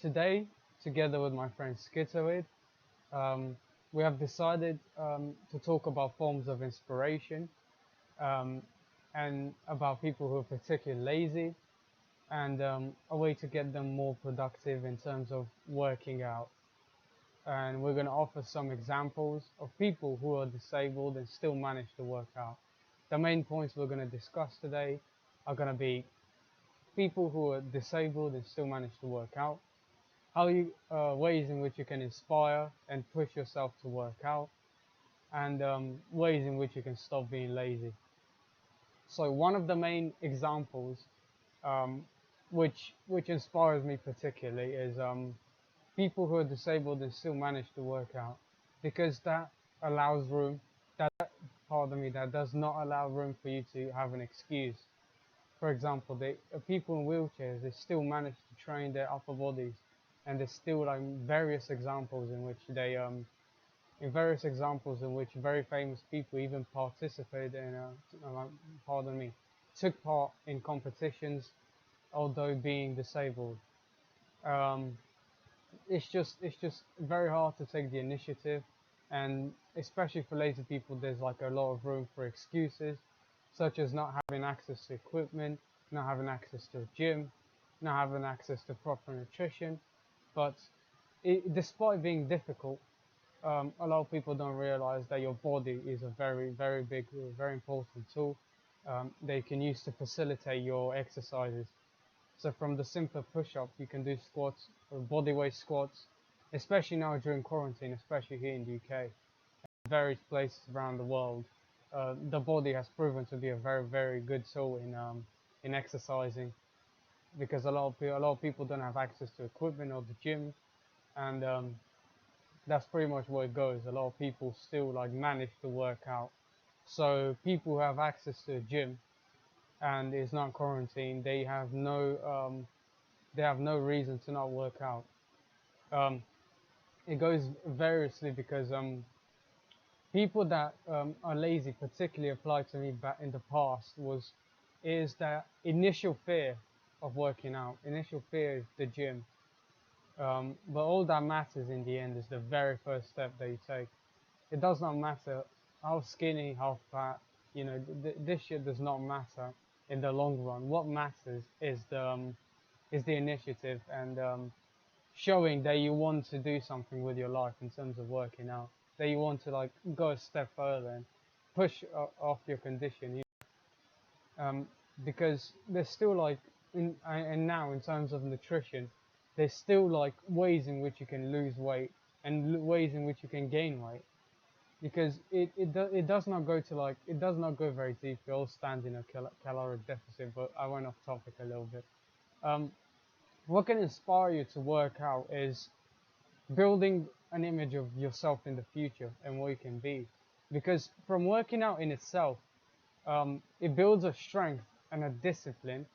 Today, together with my friend Schizoid, um, we have decided to talk about forms of inspiration um, and about people who are particularly lazy and a way to get them more productive in terms of working out. And we're going to offer some examples of people who are disabled and still manage to work out. The main points we're going to discuss today are going to be people who are disabled and still manage to work out, ways in which you can inspire and push yourself to work out, and ways in which you can stop being lazy. So one of the main examples, um, which inspires me particularly, is people who are disabled and still manage to work out, because that allows room. That pardon me, that does not allow room for you to have an excuse. For example, people in wheelchairs, they still manage to train their upper bodies, and there's still like various examples in which very famous people even participated in, pardon me, took part in competitions, although being disabled. Um, it's just very hard to take the initiative, and especially for lazy people, there's like a lot of room for excuses, such as not having access to equipment, not having access to a gym, not having access to proper nutrition. But despite being difficult, a lot of people don't realize that your body is a very, very big, very important tool they can use to facilitate your exercises. So from the simpler push-ups, you can do squats, or body weight squats, especially now during quarantine, especially here in the UK, and various places around the world. The body has proven to be a very, very good tool in exercising, because a lot of people don't have access to equipment or the gym, and that's pretty much where it goes. A lot of people still like manage to work out. So people who have access to a gym and is not quarantined, they have no reason to not work out. Um, it goes variously because people that are lazy, particularly applied to me back in the past, is that initial fear of working out. Initial fear is the gym. But all that matters in the end is the very first step that you take. It does not matter how skinny, how fat, this shit does not matter in the long run. What matters is the initiative and showing that you want to do something with your life in terms of working out, that you want to like go a step further and push off your condition. Um, because there's still like and now in terms of nutrition, there's still like ways in which you can lose weight and ways in which you can gain weight, because it does not go to like it does not go very deep. It all stands in a caloric deficit, but I went off topic a little bit. um, what can inspire you to work out is building an image of yourself in the future and what you can be, because from working out in itself, it builds a strength and a discipline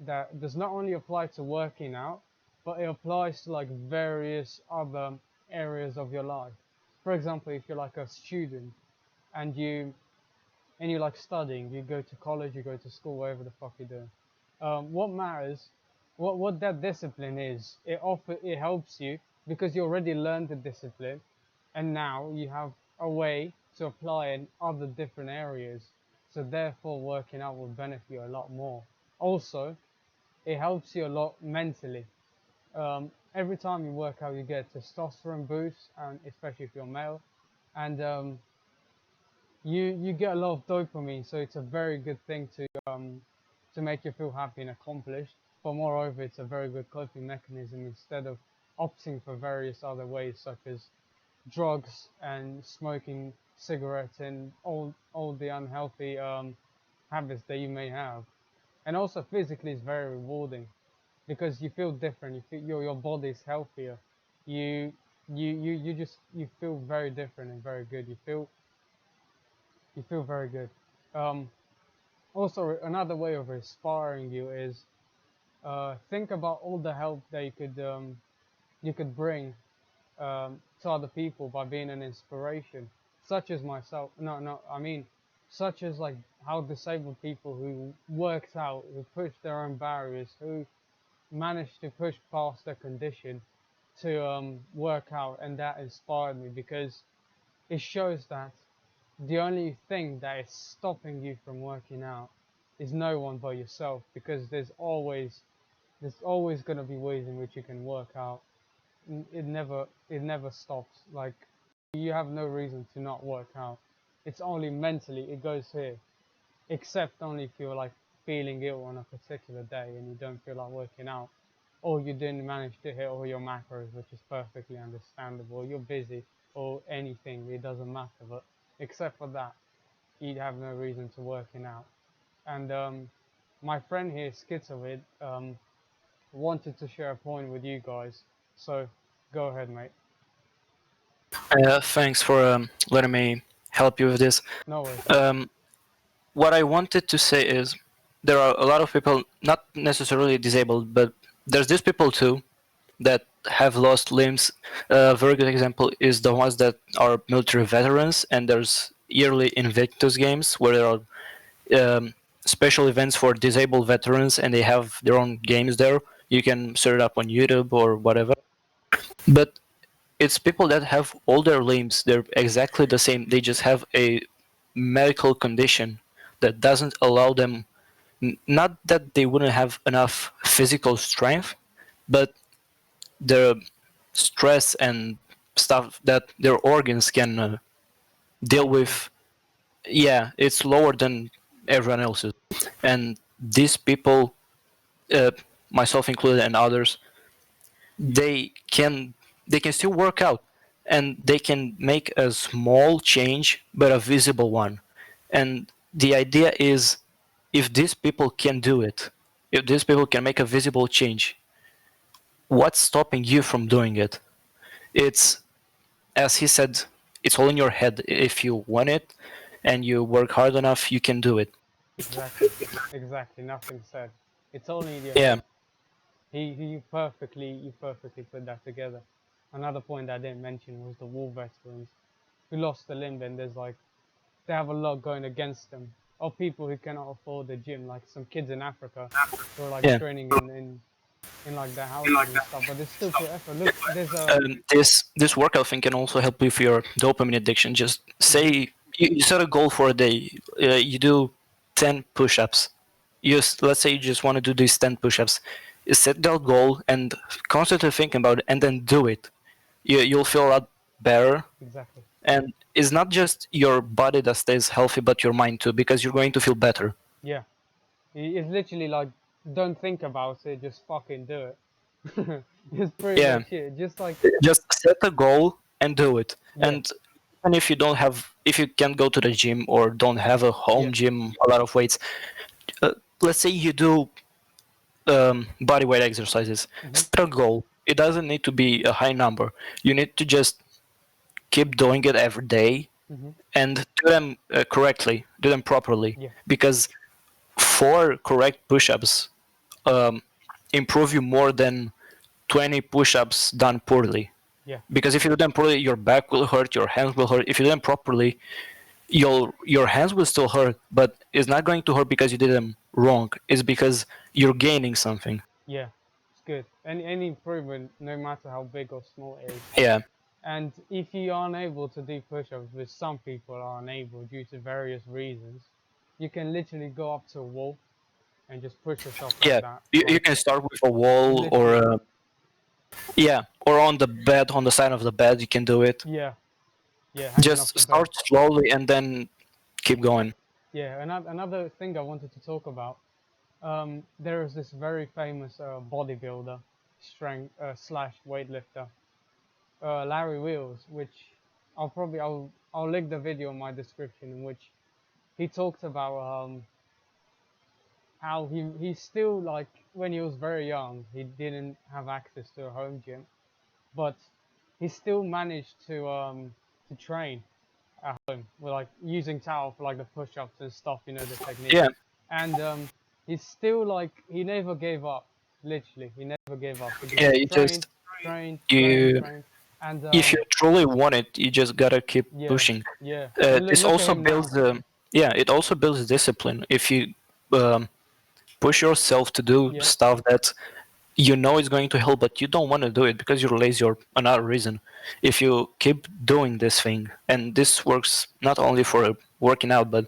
that does not only apply to working out, but it applies to like various other areas of your life. For example, if you're like a student and you like studying, you go to college, you go to school, whatever the fuck you do. What matters, what that discipline is, it helps you because you already learned the discipline, and now you have a way to apply in other different areas. So therefore, working out will benefit you a lot more. Also, it helps you a lot mentally. Every time you work out, you get testosterone boost, and especially if you're male, and you get a lot of dopamine. So it's a very good thing to make you feel happy and accomplished. But moreover, it's a very good coping mechanism instead of opting for various other ways, such as drugs and smoking cigarettes and all the unhealthy habits that you may have. And also physically, it's very rewarding because you feel different. You feel your body is healthier. You you feel very different and very good. You feel very good. Um, Also, another way of inspiring you is think about all the help that you could bring to other people by being an inspiration, such as myself. No, I mean, such as like how disabled people who worked out, who pushed their own barriers, managed to push past the condition to work out, and that inspired me because it shows that the only thing that is stopping you from working out is no one but yourself, because there's always going to be ways in which you can work out. It never stops. Like, you have no reason to not work out. It's only mentally it goes here, except only if you're like feeling ill on a particular day and you don't feel like working out, or you didn't manage to hit all your macros, which is perfectly understandable. You're busy or anything, it doesn't matter. But except for that, you have no reason to working out. And my friend here, Schizoid, wanted to share a point with you guys. So go ahead, mate. Thanks for letting me help you with this. No worries. Um, what I wanted to say is there are a lot of people, not necessarily disabled, but there's these people too that have lost limbs. A very good example is the ones that are military veterans, and there's yearly Invictus games where there are special events for disabled veterans, and they have their own games there. You can search it up on YouTube or whatever. But it's people that have all their limbs, they're exactly the same. They just have a medical condition that doesn't allow them, not that they wouldn't have enough physical strength, but the stress and stuff that their organs can deal Function. with, yeah, it's lower than everyone else's. And these people, uh, myself included and others, they can they can still work out, and they can make a small change but a visible one. And the idea is, if these people can do it, if these people can make a visible change, what's stopping you from doing it? It's, as he said, it's all in your head. If you want it and you work hard enough, you can do it. Exactly. Exactly. Nothing said. It's only in your Yeah, head. You perfectly put that together. Another point I didn't mention was the war veterans who lost a limb, and they have a lot going against them. Or people who cannot afford the gym, like some kids in Africa who are like yeah. training in like their houses and stuff, but they still put effort. Look, there's This workout thing can also help with your dopamine addiction. Just mhm, say you set a goal for a day. You do 10 push-ups. Let's say you just want to do these 10 push-ups. You set that goal and constantly think about it, and then do it. You'll feel a lot better. exactly. And it's not just your body that stays healthy, but your mind too, because you're going to feel better. Yeah, it's literally like, don't think about it, just fucking do it. It's pretty Yeah, much it. Just like, just set a goal and do it. yeah, And even if if you can't go to the gym or don't have a yeah, home gym, a lot of weights, let's say you do body weight exercises. hmm, Set a goal. It doesn't need to be a high number. You need to just keep doing it every day hmm, and do them correctly, do them properly. yeah, Because 4 correct push-ups um, improve you more than 20 push-ups done poorly. yeah, Because if you do them poorly, your back will hurt, your hands will hurt. If you do them properly, your hands will still hurt, but it's not going to hurt because you did them wrong. It's because you're gaining something. yeah. It's good. Any improvement, no matter how big or small it is. Yeah, And if you are unable to do push-ups, which some people are unable due to various reasons, you can literally go up to a wall and just push yourself like yeah. that. You Like, can start with a wall or literally. yeah, or on the bed, on the side of the bed. You can do it. Yeah, yeah, hanging off Just the bed. start slowly and then keep going. Yeah, another thing I wanted to talk about. There is this very famous bodybuilder, strength slash weightlifter, Larry Wheels, which I'll link the video in my description, in which he talked about how he still, like, when he was very young, he didn't have access to a home gym, but he still managed to train at home with like using towel for like the push-ups and stuff, the technique. Yeah, And he's still like, he never gave up. Literally, he never gave up. He just yeah. You trained, just trained, trained, you trained, and if you truly want it, you just gotta keep yeah, pushing. yeah. And This look at also him now. builds yeah, it also builds discipline. If you push yourself to do Yeah, stuff that you know it's going to help, but you don't want to do it because you're lazy or another reason. If you keep doing this thing, and this works not only for working out, but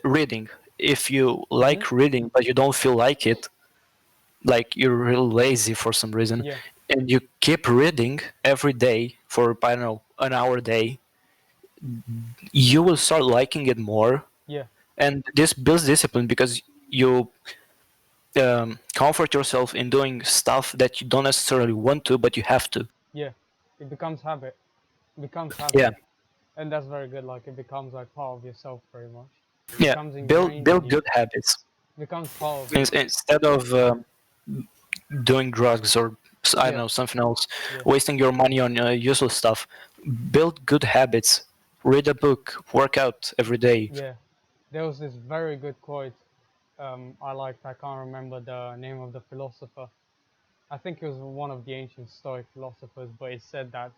reading. If you Mm-hmm. like reading, but you don't feel like it, like you're real lazy for some reason, Yeah. and you keep reading every day for, I don't know, an hour a day, you will start liking it more. Yeah. And this builds discipline because you comfort yourself in doing stuff that you don't necessarily want to, but you have to. Yeah. It becomes habit. It becomes habit. Yeah, And that's very good. Like it becomes like part of yourself, pretty much. It yeah. becomes Build ingrained in build you. good habits It becomes part of you. instead of doing drugs or I don't Yeah. know, something else, Yeah. wasting your money on useless stuff. Build good habits. Read a book. Work out every day. Yeah. There was this very good quote I liked. I can't remember the name of the philosopher. I think it was one of the ancient Stoic philosophers, but it said that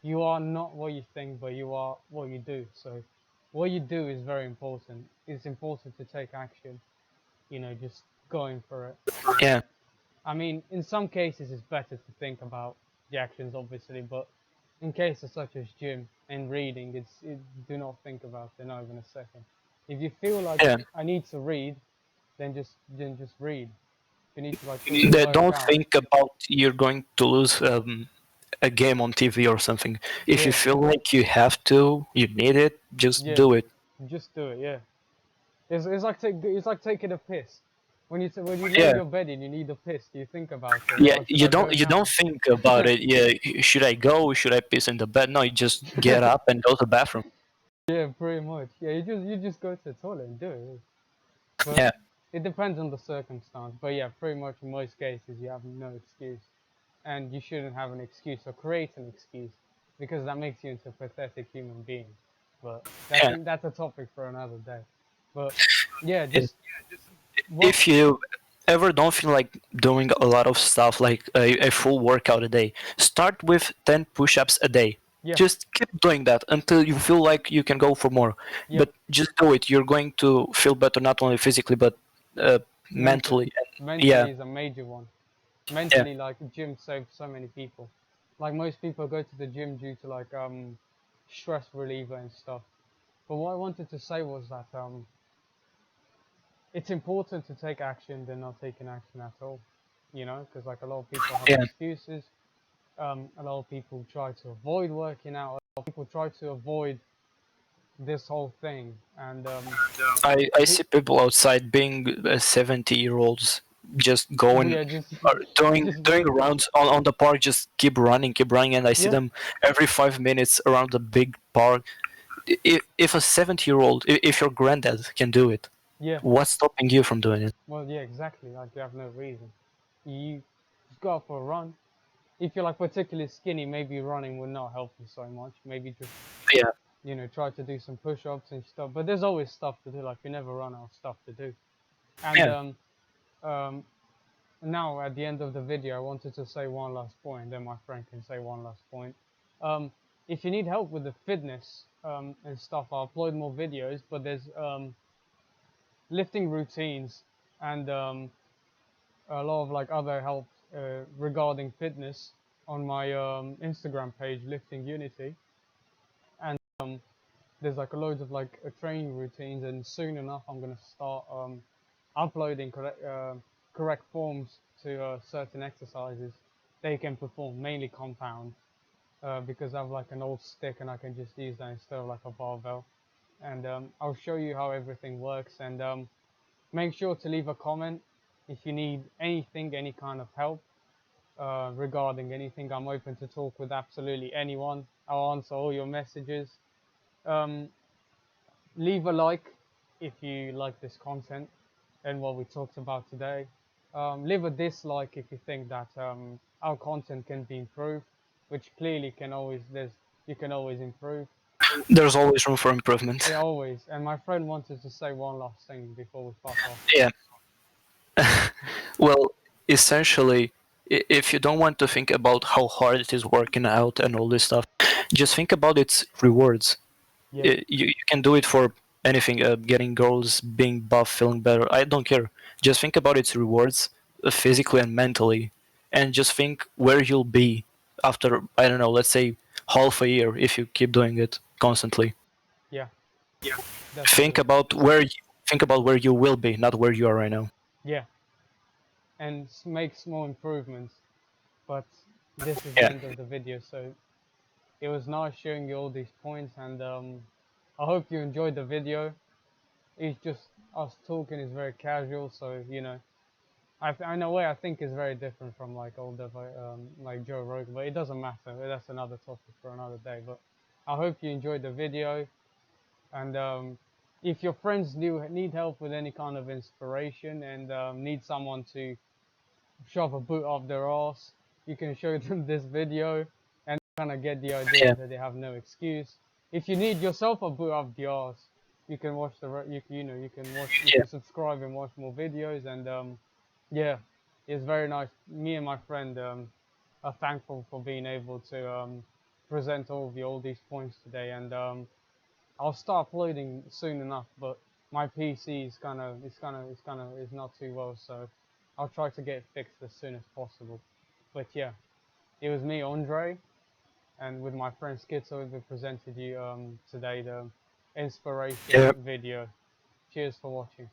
you are not what you think, but you are what you do. So, what you do is very important. It's important to take action, just going for it. Yeah, I mean, in some cases, it's better to think about the actions, obviously, but in cases such as gym and reading, do not think about it, not even a second. If you feel like yeah. I need to read, then just read. If you need to like do work Don't out, think about you're going to lose a game on TV or something. If you yeah, feel like you have to, you need it, just yeah, do it. just do it. Yeah, it's like taking a piss. When you lay in Yeah, your bed and you need a piss, do you think about it? yeah. Oh, should I go You now? don't think about it. Yeah, should I go? Should I piss in the bed? No, you just get up and go to the bathroom. Yeah, pretty much. Yeah, you just go to the toilet and do it. But Yeah, it depends on the circumstance. But yeah, pretty much in most cases you have no excuse, and you shouldn't have an excuse or create an excuse, because that makes you into a pathetic human being. But yeah. that's a topic for another day. But yeah, Yeah. just what? If you ever don't feel like doing a lot of stuff, like a full workout a day, start with 10 push-ups a day. Yeah, Just keep doing that until you feel like you can go for more. yeah. But just do it. You're going to feel better not only physically but Mentally, mentally. Yeah, mentally is a major one. yeah, Mentally, like gym saves so many people. Like most people go to the gym due to like stress reliever and stuff. But what I wanted to say was that it's important to take action than not taking action at all. Because like a lot of people have yeah. excuses. A lot of people try to avoid working out. A lot of people try to avoid this whole thing. And I see people outside being 70-year-olds just going yeah, just just doing going for rounds on the park, just keep running, and I see yeah, them every 5 minutes around the big park. If a 70-year-old, if your granddad can do it, yeah. what's stopping you from doing it? Well, yeah, exactly. Like you have no reason. You just go out for a run. If you're like particularly skinny, maybe running would not help you so much. Maybe just Yeah, try to do some push-ups and stuff. But there's always stuff to do. Like you never run out of stuff to do. And yeah, um, now at the end of the video, I wanted to say one last point. Then my friend can say one last point. Um, if you need help with the fitness and stuff, I'll upload more videos. But there's lifting routines and a lot of like other help regarding fitness on my Instagram page, Lifting Unity. And there's like loads of like training routines, and soon enough I'm gonna start uploading correct forms to certain exercises they can perform, mainly compound, because I have like an old stick and I can just use that instead of like a barbell. And I'll show you how everything works, and make sure to leave a comment if you need anything, any kind of help regarding anything. I'm open to talk with absolutely anyone. I'll answer all your messages. Um, Leave a like if you like this content and what we talked about today. Leave a dislike if you think that our content can be improved, which clearly you can always improve. there's always room for improvement. Yeah, always. And my friend wanted to say one last thing before we fuck off. Yeah. Well, essentially, if you don't want to think about how hard it is working out and all this stuff, just think about its rewards. Yeah, You can do it for anything, getting girls, being buff, feeling better. I don't care. Just think about its rewards physically and mentally. and just think where you'll be after, I don't know, let's say half a year if you keep doing it constantly. Yeah, Think definitely. about where you, think about where you will be, not where you are right now. Yeah, and make small improvements. But this is the Yeah. end of the video, so it was nice showing you all these points, and I hope you enjoyed the video. It's just us talking is very casual, so you know, in a way I think it's very different from like older like Joe Rogan, but it doesn't matter. That's another topic for another day. But I hope you enjoyed the video, and if your friends need help with any kind of inspiration and need someone to shove a boot up their ass, you can show them this video and kind of get the idea Yeah. that they have no excuse. If you need yourself a boot up the ass, you can watch you know you Yeah. can subscribe and watch more videos, and yeah, it's very nice. Me and my friend are thankful for being able to present all these points today, and I'll start uploading soon enough, but my PC is is not too well, so I'll try to get it fixed as soon as possible. But yeah, it was me, Andre, and with my friend Schizoid, we presented you today the inspiration Yeah. video. Cheers for watching.